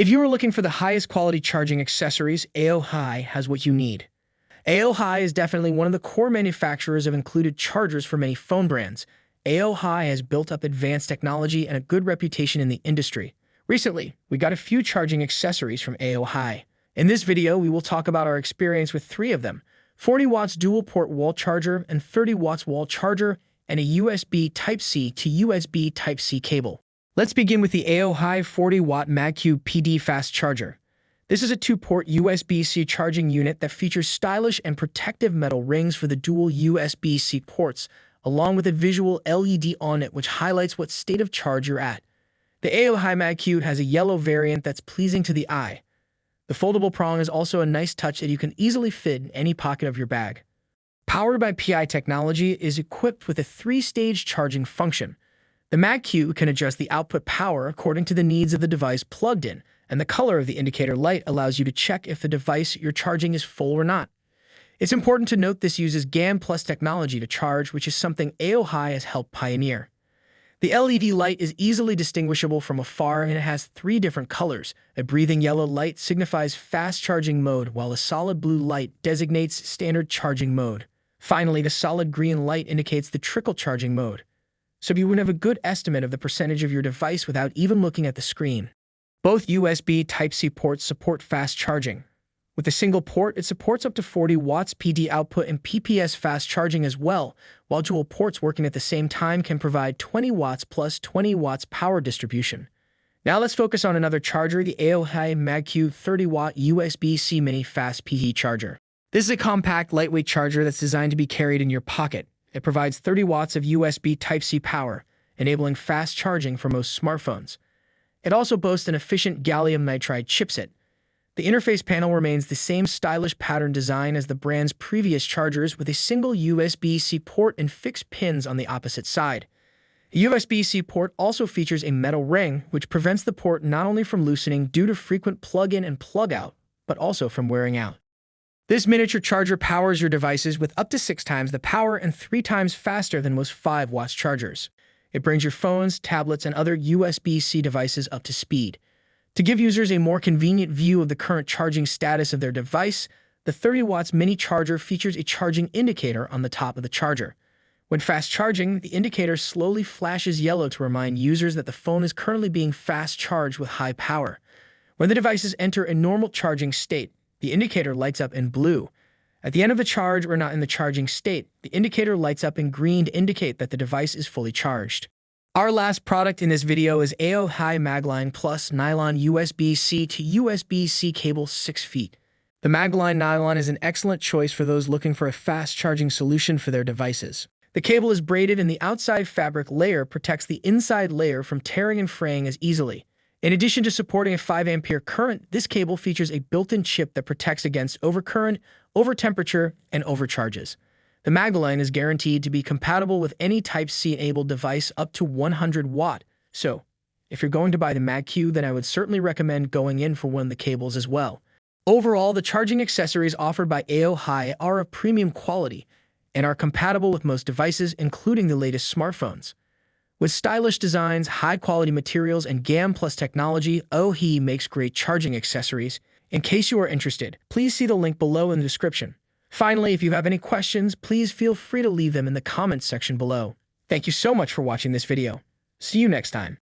If you are looking for the highest quality charging accessories, AOHi has what you need. AOHi is definitely one of the core manufacturers of included chargers for many phone brands. AOHi has built up advanced technology and a good reputation in the industry. Recently, we got a few charging accessories from AOHi. In this video, we will talk about our experience with 3 of them: 40 watts dual port wall charger and 30 watts wall charger, and a USB Type-C to USB Type-C cable. Let's begin with the AOHi 40W MAGCUBE PD fast charger. This is a 2-port USB-C charging unit that features stylish and protective metal rings for the dual USB-C ports, along with a visual LED on it which highlights what state of charge you're at. The AOHi MAGCUBE has a yellow variant that's pleasing to the eye. The foldable prong is also a nice touch that you can easily fit in any pocket of your bag. Powered by PI technology, it is equipped with a 3-stage charging function. The MAGCUBE can adjust the output power according to the needs of the device plugged in, and the color of the indicator light allows you to check if the device you're charging is full or not. It's important to note this uses GaN plus technology to charge, which is something AOHi has helped pioneer. The LED light is easily distinguishable from afar and it has 3 different colors. A breathing yellow light signifies fast charging mode, while a solid blue light designates standard charging mode. Finally, the solid green light indicates the trickle charging mode, so you would have a good estimate of the percentage of your device without even looking at the screen. Both USB Type-C ports support fast charging. With a single port, it supports up to 40 watts PD output and PPS fast charging as well, while dual ports working at the same time can provide 20 watts plus 20 watts power distribution. Now let's focus on another charger, the AOHi MAGCUBE 30W USB-C Mini Fast PD Charger. This is a compact, lightweight charger that's designed to be carried in your pocket. It provides 30 watts of USB Type-C power, enabling fast charging for most smartphones. It also boasts an efficient gallium nitride chipset. The interface panel remains the same stylish pattern design as the brand's previous chargers, with a single USB-C port and fixed pins on the opposite side. The USB-C port also features a metal ring, which prevents the port not only from loosening due to frequent plug-in and plug-out, but also from wearing out. This miniature charger powers your devices with up to 6 times the power and 3 times faster than most 5 watts chargers. It brings your phones, tablets, and other USB-C devices up to speed. To give users a more convenient view of the current charging status of their device, the 30 watts mini charger features a charging indicator on the top of the charger. When fast charging, the indicator slowly flashes yellow to remind users that the phone is currently being fast charged with high power. When the devices enter a normal charging state, the indicator lights up in blue. At the end of the charge or not in the charging state, the indicator lights up in green to indicate that the device is fully charged. Our last product in this video is AOHi Magline Plus Nylon USB-C to USB-C cable 6 feet. The Magline Nylon is an excellent choice for those looking for a fast charging solution for their devices. The cable is braided and the outside fabric layer protects the inside layer from tearing and fraying as easily. In addition to supporting a 5 ampere current, this cable features a built-in chip that protects against overcurrent, overtemperature, and overcharges. The Magline is guaranteed to be compatible with any Type-C enabled device up to 100 watt. So, if you're going to buy the MAGCUBE, then I would certainly recommend going in for one of the cables as well. Overall, the charging accessories offered by AOHi are of premium quality and are compatible with most devices, including the latest smartphones. With stylish designs, high-quality materials, and GaN plus technology, AOHi makes great charging accessories. In case you are interested, please see the link below in the description. Finally, if you have any questions, please feel free to leave them in the comments section below. Thank you so much for watching this video. See you next time.